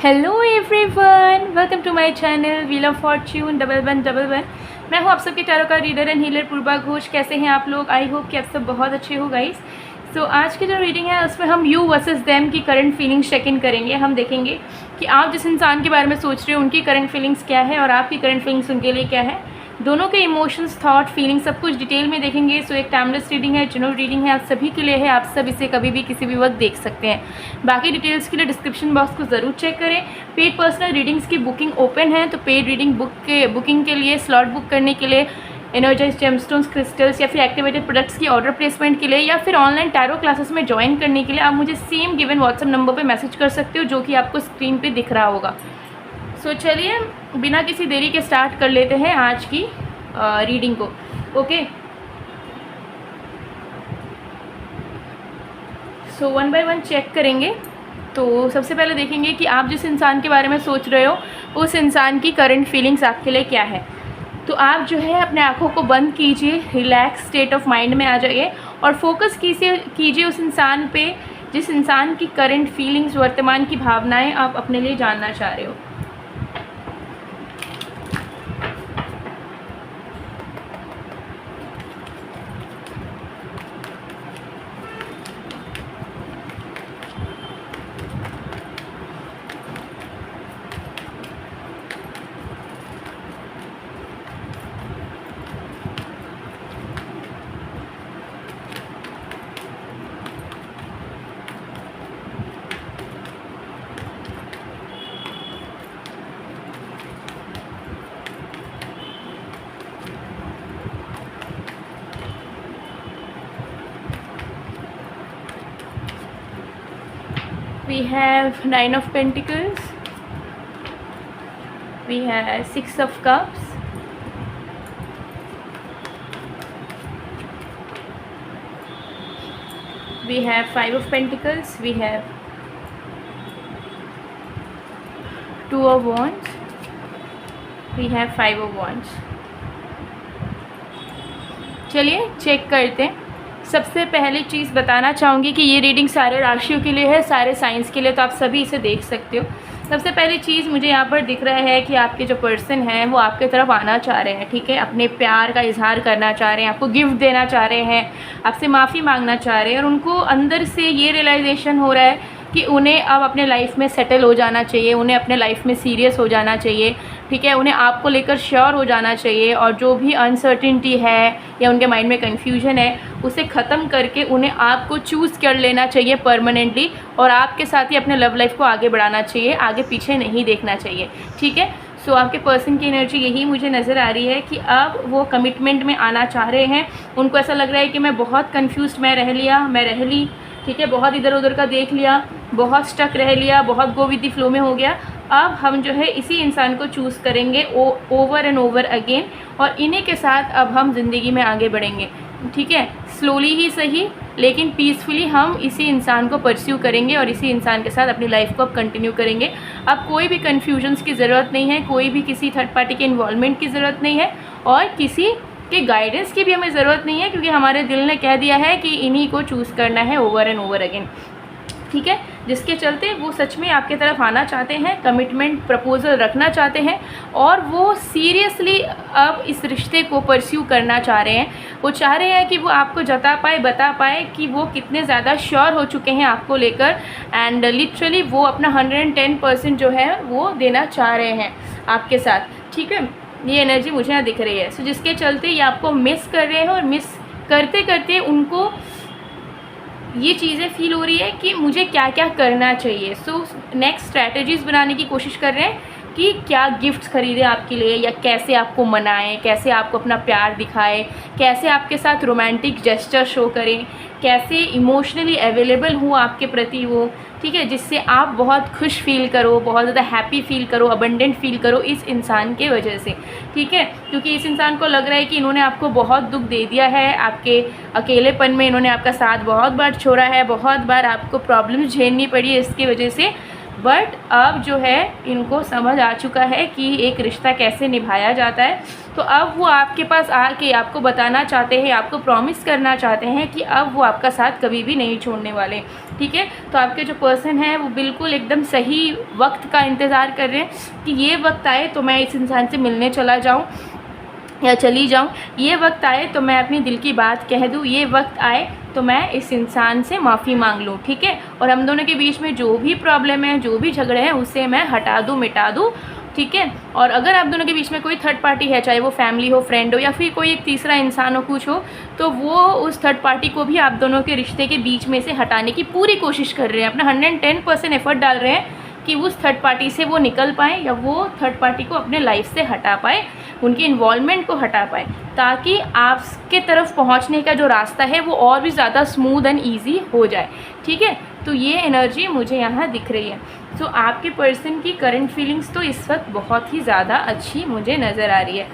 Hello everyone, welcome to my channel wheel of fortune 1111। मैं हूँ आप सबके टैरो का reader and healer Purva Ghosh. कैसे हैं आप लोग? आई होप कि आप सब बहुत अच्छे हो गाइस। सो आज की जो रीडिंग है उसमें हम यू वर्सेस देम की करंट फीलिंग्स चेक इन करेंगे। हम देखेंगे कि आप जिस इंसान के बारे में सोच रहे हो उनकी करंट फीलिंग्स क्या है और आपकी करंट फीलिंग्स उनके लिए क्या है। दोनों के इमोशंस, थॉट, फीलिंग सब कुछ डिटेल में देखेंगे। सो एक टाइमलेस रीडिंग है, जनरल रीडिंग है, आप सभी के लिए है। आप सब इसे कभी भी किसी भी वक्त देख सकते हैं। बाकी डिटेल्स के लिए डिस्क्रिप्शन बॉक्स को ज़रूर चेक करें। पेड पर्सनल रीडिंग्स की बुकिंग ओपन है, तो पेड रीडिंग बुकिंग के लिए, स्लॉट बुक करने के लिए, एनर्जाइज जेमस्टोन्स, क्रिस्टल्स या फिर एक्टिवेटेड प्रोडक्ट्स की ऑर्डर प्लेसमेंट के लिए या फिर ऑनलाइन टैरो क्लासेस में ज्वाइन करने के लिए आप मुझे सेम गिवन व्हाट्सएप नंबर पे मैसेज कर सकते हो, जो कि आपको स्क्रीन पे दिख रहा होगा। सो चलिए बिना किसी देरी के स्टार्ट कर लेते हैं आज की रीडिंग को। Okay, so one by one check करेंगे। तो सबसे पहले देखेंगे कि आप जिस इंसान के बारे में सोच रहे हो उस इंसान की करंट फीलिंग्स आपके लिए क्या है। तो आप जो है अपने आँखों को बंद कीजिए, रिलैक्स स्टेट ऑफ माइंड में आ जाइए और फोकस कीजिए उस इंसान पे जिस इंसान की करंट फीलिंग्स, वर्तमान की भावनाएं आप अपने लिए जानना चाह रहे हो। We have 9 of Pentacles, we have 6 of Cups, we have 5 of Pentacles, we have 2 of Wands, we have 5 of Wands। चलिए चेक करते हैं। सबसे पहली चीज़ बताना चाहूँगी कि ये रीडिंग सारे राशियों के लिए है, सारे साइंस के लिए, तो आप सभी इसे देख सकते हो। सबसे पहली चीज़ मुझे यहाँ पर दिख रहा है कि आपके जो पर्सन हैं वो आपके तरफ आना चाह रहे हैं, ठीक है। अपने प्यार का इजहार करना चाह रहे हैं, आपको गिफ्ट देना चाह रहे हैं, आपसे माफ़ी मांगना चाह रहे हैं और उनको अंदर से ये रियलाइजेशन हो रहा है कि उन्हें अब अपने लाइफ में सेटल हो जाना चाहिए, उन्हें अपने लाइफ में सीरियस हो जाना चाहिए, ठीक है। उन्हें आपको लेकर श्योर हो जाना चाहिए और जो भी अनसर्टिनिटी है या उनके माइंड में कन्फ्यूजन है उसे ख़त्म करके उन्हें आपको चूज़ कर लेना चाहिए परमानेंटली और आपके साथ ही अपने लव लाइफ को आगे बढ़ाना चाहिए, आगे पीछे नहीं देखना चाहिए, ठीक है। सो आपके पर्सन की एनर्जी यही मुझे नज़र आ रही है कि अब वो कमिटमेंट में आना चाह रहे हैं। उनको ऐसा लग रहा है कि मैं बहुत कन्फ्यूज़ मैं रह ली, ठीक है, बहुत इधर उधर का देख लिया, बहुत स्टक रह लिया, बहुत गो विद द फ्लो में हो गया। अब हम जो है इसी इंसान को चूज़ करेंगे ओवर एंड ओवर अगेन और इन्हीं के साथ अब हम ज़िंदगी में आगे बढ़ेंगे, ठीक है। स्लोली ही सही लेकिन पीसफुली हम इसी इंसान को परस्यू करेंगे और इसी इंसान के साथ अपनी लाइफ को अब कंटिन्यू करेंगे। अब कोई भी कन्फ्यूजन्स की ज़रूरत नहीं है, कोई भी किसी थर्ड पार्टी के इन्वॉल्वमेंट की ज़रूरत नहीं है और किसी के गाइडेंस की भी हमें ज़रूरत नहीं है, क्योंकि हमारे दिल ने कह दिया है कि इन्हीं को चूज़ करना है ओवर एंड ओवर अगेन, ठीक है। जिसके चलते वो सच में आपके तरफ आना चाहते हैं, कमिटमेंट प्रपोजल रखना चाहते हैं और वो सीरियसली अब इस रिश्ते को परस्यू करना चाह रहे हैं। वो चाह रहे हैं कि वो आपको बता पाए कि वो कितने ज़्यादा श्योर हो चुके हैं आपको लेकर एंड लिटरली वो अपना 110% जो है वो देना चाह रहे हैं आपके साथ, ठीक है। ये एनर्जी मुझे यहाँ दिख रही है। सो जिसके चलते ये आपको मिस कर रहे हैं और मिस करते करते उनको ये चीज़ें फील हो रही है कि मुझे क्या क्या करना चाहिए। सो नेक्स्ट स्ट्रैटेजीज़ बनाने की कोशिश कर रहे हैं कि क्या गिफ्ट्स खरीदें आपके लिए या कैसे आपको मनाएं, कैसे आपको अपना प्यार दिखाएं, कैसे आपके साथ रोमांटिक जेस्चर शो करें, कैसे इमोशनली अवेलेबल हो आपके प्रति वो, ठीक है, जिससे आप बहुत खुश फील करो, बहुत ज़्यादा हैप्पी फील करो, अबंडेंट फील करो इस इंसान के वजह से, ठीक है। क्योंकि इस इंसान को लग रहा है कि इन्होंने आपको बहुत दुख दे दिया है, आपके अकेलेपन में इन्होंने आपका साथ बहुत बार छोड़ा है, बहुत बार आपको प्रॉब्लम्स झेलनी पड़ी है, इसकी वजह से बट अब जो है इनको समझ आ चुका है कि एक रिश्ता कैसे निभाया जाता है। तो अब वो आपके पास आके आपको बताना चाहते हैं, आपको प्रॉमिस करना चाहते हैं कि अब वो आपका साथ कभी भी नहीं छोड़ने वाले, ठीक है। तो आपके जो पर्सन है वो बिल्कुल एकदम सही वक्त का इंतज़ार कर रहे हैं कि ये वक्त आए तो मैं इस इंसान से मिलने चला जाऊँ या चली जाऊँ, ये वक्त आए तो मैं अपनी दिल की बात कह दूँ, ये वक्त आए तो मैं इस इंसान से माफ़ी मांग लूँ, ठीक है। और हम दोनों के बीच में जो भी प्रॉब्लम है, जो भी झगड़े हैं, उसे मैं हटा दूँ, मिटा दूँ, ठीक है। और अगर आप दोनों के बीच में कोई थर्ड पार्टी है, चाहे वो फैमिली हो, फ्रेंड हो या फिर कोई एक तीसरा इंसान हो, कुछ हो, तो वो उस थर्ड पार्टी को भी आप दोनों के रिश्ते के बीच में से हटाने की पूरी कोशिश कर रहे हैं, अपना 110% एफर्ट डाल रहे हैं कि उस थर्ड पार्टी से वो निकल पाए या वो थर्ड पार्टी को अपने लाइफ से हटा पाए, उनकी इन्वॉल्वमेंट को हटा पाए, ताकि आपके तरफ पहुंचने का जो रास्ता है वो और भी ज़्यादा स्मूथ एंड ईजी हो जाए, ठीक है। तो ये एनर्जी मुझे यहाँ दिख रही है। सो आपके पर्सन की करंट फीलिंग्स तो इस वक्त बहुत ही ज़्यादा अच्छी मुझे नज़र आ रही है।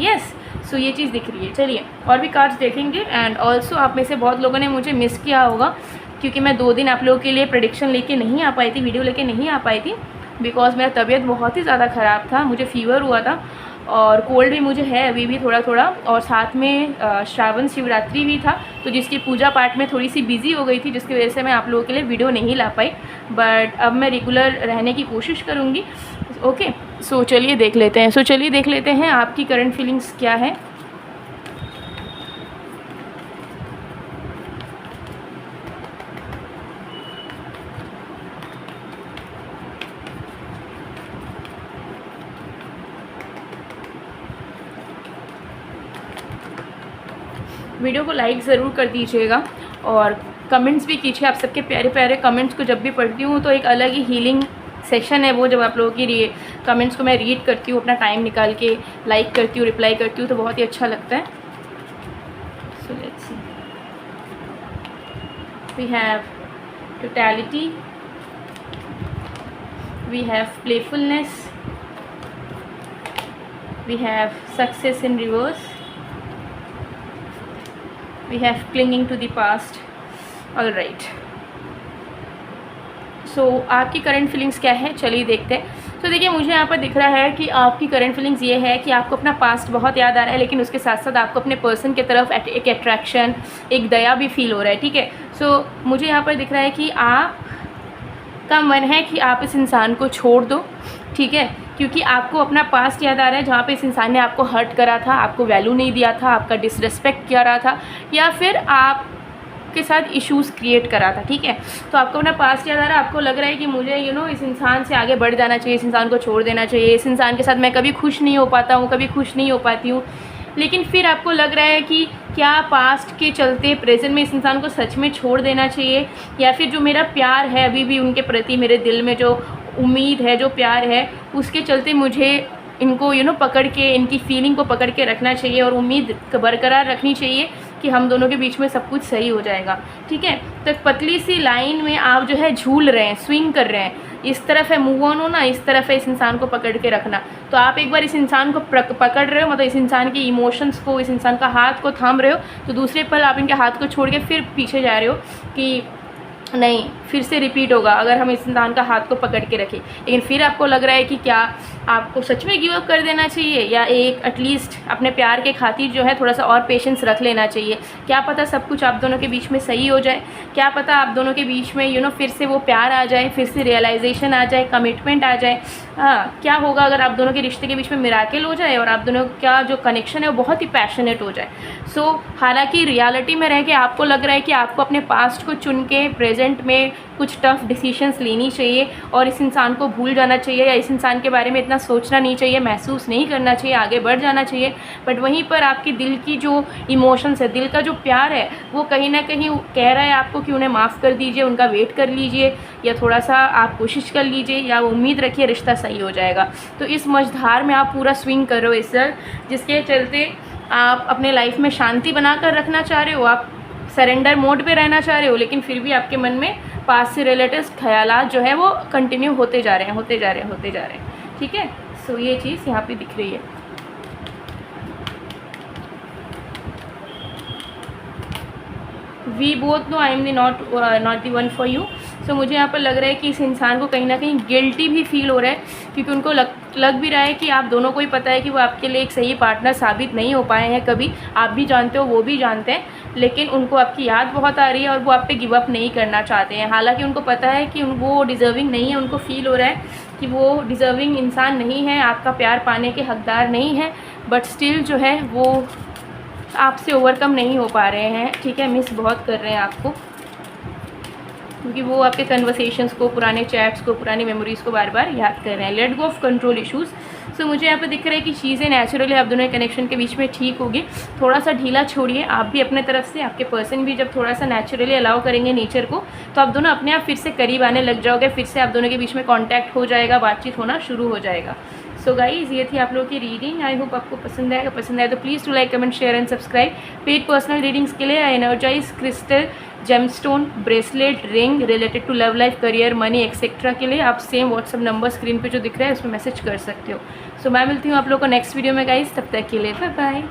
यस, सो ये चीज़ दिख रही है। चलिए और भी कार्ड्स देखेंगे। एंड ऑल्सो आप में से बहुत लोगों ने मुझे मिस किया होगा क्योंकि मैं 2 दिन आप लोगों के लिए प्रेडिक्शन लेके नहीं आ पाई थी, वीडियो लेके नहीं आ पाई थी, बिकॉज मेरा तबीयत बहुत ही ज़्यादा ख़राब था, मुझे फ़ीवर हुआ था और कोल्ड भी मुझे है अभी भी थोड़ा थोड़ा, और साथ में श्रावण शिवरात्रि भी था, तो जिसकी पूजा पाठ में थोड़ी सी बिज़ी हो गई थी, जिसकी वजह से मैं आप लोगों के लिए वीडियो नहीं ला पाई। बट अब मैं रेगुलर रहने की कोशिश करूँगी। ओके, सो चलिए देख लेते हैं आपकी करंट फीलिंग्स क्या है। वीडियो को लाइक ज़रूर कर दीजिएगा और कमेंट्स भी कीजिए। आप सबके प्यारे प्यारे कमेंट्स को जब भी पढ़ती हूँ तो एक अलग ही हीलिंग सेशन है वो, जब आप लोगों की कमेंट्स को मैं रीड करती हूँ, अपना टाइम निकाल के लाइक करती हूँ, रिप्लाई करती हूँ, तो बहुत ही अच्छा लगता है। So let's see, we have totality, we have playfulness, we have success in reverse, we have clinging to the past. all right, so आपकी करंट फीलिंग्स क्या है, चलिए देखते हैं। तो देखिए मुझे यहाँ पर दिख रहा है कि आपकी करंट फीलिंग्स ये है कि आपको अपना पास्ट बहुत याद आ रहा है, लेकिन उसके साथ साथ आपको अपने पर्सन की तरफ एक अट्रैक्शन, एक दया भी फील हो रहा है, ठीक है। सो मुझे यहाँ पर दिख रहा है कि आपका मन है कि आप इस इंसान को छोड़ दो, ठीक है, क्योंकि आपको अपना पास्ट याद आ रहा है जहाँ पे इस इंसान ने आपको हर्ट करा था, आपको वैल्यू नहीं दिया था, आपका डिसरिस्पेक्ट किया रहा था, या फिर आपके साथ इश्यूज़ क्रिएट करा था, ठीक है। तो आपको अपना पास्ट याद आ रहा है, आपको लग रहा है कि मुझे इस इंसान से आगे बढ़ जाना चाहिए, इस इंसान को छोड़ देना चाहिए, इस इंसान के साथ मैं कभी खुश नहीं हो पाता हूँ, कभी खुश नहीं हो पाती हूँ। लेकिन फिर आपको लग रहा है कि क्या पास्ट के चलते प्रेजेंट में इस इंसान को सच में छोड़ देना चाहिए, या फिर जो मेरा प्यार है अभी भी उनके प्रति, मेरे दिल में जो उम्मीद है, जो प्यार है, उसके चलते मुझे इनको पकड़ के, इनकी फीलिंग को पकड़ के रखना चाहिए और उम्मीद बरकरार रखनी चाहिए कि हम दोनों के बीच में सब कुछ सही हो जाएगा, ठीक है। तो पतली सी लाइन में आप जो है झूल रहे हैं, स्विंग कर रहे हैं, इस तरफ है मूव ऑन होना, इस तरफ है इस इंसान को पकड़ के रखना। तो आप एक बार इस इंसान को पकड़ रहे हो, मतलब इस इंसान के इमोशंस को, इस इंसान का हाथ को थाम रहे हो, तो दूसरे पल आप इनके हाथ को छोड़ के फिर पीछे जा रहे हो कि नहीं, फिर से रिपीट होगा अगर हम इस इंसान का हाथ को पकड़ के रखें। लेकिन फिर आपको लग रहा है कि क्या आपको सच में गिव अप कर देना चाहिए, या एक एटलीस्ट अपने प्यार के खातिर जो है थोड़ा सा और पेशेंस रख लेना चाहिए। क्या पता सब कुछ आप दोनों के बीच में सही हो जाए, क्या पता आप दोनों के बीच में फिर से वो प्यार आ जाए, फिर से रियलाइजेशन आ जाए, कमिटमेंट आ जाए। हाँ, क्या होगा अगर आप दोनों के रिश्ते के बीच में मिराकल हो जाए और आप दोनों का जो कनेक्शन है वो बहुत ही पैशनेट हो जाए। सो हालांकि रियलिटी में रह के आपको लग रहा है कि आपको अपने पास्ट को चुन के प्रेजेंट में कुछ टफ डिसीजंस लेनी चाहिए और इस इंसान को भूल जाना चाहिए, या इस इंसान के बारे में इतना सोचना नहीं चाहिए, महसूस नहीं करना चाहिए, आगे बढ़ जाना चाहिए। बट वहीं पर आपकी दिल की जो इमोशंस है, दिल का जो प्यार है, वो कहीं ना कहीं कह रहा है आपको कि उन्हें माफ़ कर दीजिए, उनका वेट कर लीजिए, या थोड़ा सा आप कोशिश कर लीजिए, या उम्मीद रखिए रिश्ता सही हो जाएगा। तो इस मझधार में आप पूरा स्विंग कर रहे हो इस सर, जिसके चलते आप अपने लाइफ में शांति बना कर रखना चाह रहे हो, आप सरेंडर मोड पे रहना चाह रहे हो, लेकिन फिर भी आपके मन में पास से रिलेटेड ख्यालात जो है वो कंटिन्यू होते जा रहे हैं, ठीक है। सो ये चीज़ यहाँ पे दिख रही है। We both know I am not the one for you. So मुझे यहाँ पर लग रहा है कि इस इंसान को कहीं ना कहीं गिल्टी भी फील हो रहा है, क्योंकि उनको लग भी रहा है कि आप दोनों को ही पता है कि वो आपके लिए एक सही पार्टनर साबित नहीं हो पाए हैं कभी। आप भी जानते हो, वो भी जानते हैं, लेकिन उनको आपकी याद बहुत आ रही है और वो आप पे गिव अप नहीं करना चाहते हैं। हालांकि उनको पता है कि वो डिज़र्विंग नहीं है, उनको फील हो रहा है कि वो डिज़र्विंग इंसान नहीं है, आपका प्यार पाने के हकदार नहीं है, बट स्टिल जो है वो आपसे ओवरकम नहीं हो पा रहे हैं। ठीक है, मिस बहुत कर रहे हैं आपको, क्योंकि वो आपके कन्वर्सेशंस को, पुराने चैट्स को, पुरानी मेमोरीज़ को बार बार याद कर रहे हैं। Let go of control issues. So मुझे यहाँ पर दिख रहा है कि चीज़ें नेचुरली आप दोनों के कनेक्शन के बीच में ठीक होगी। थोड़ा सा ढीला छोड़िए आप भी अपने तरफ से, आपके पर्सन भी जब थोड़ा सा नेचुरली अलाउ करेंगे नेचर को, तो आप दोनों अपने आप फिर से करीब आने लग जाओगे, फिर से आप दोनों के बीच में कॉन्टैक्ट हो जाएगा, बातचीत होना शुरू हो जाएगा। सो गाइज़, ये थी आप लोगों की रीडिंग। आई होप आपको पसंद आएगा। पसंद आए तो please to like, comment, share and subscribe. Paid personal readings के लिए energise crystal, gemstone, bracelet, ring related to love life, career, money etcetera के लिए आप सेम व्हाट्सअप नंबर स्क्रीन पे जो दिख रहा है उसमें मैसेज कर सकते हो। सो मैं मिलती हूँ आप लोगों को नेक्स्ट वीडियो में गाइज़, तब तक के लिए बाय बाय।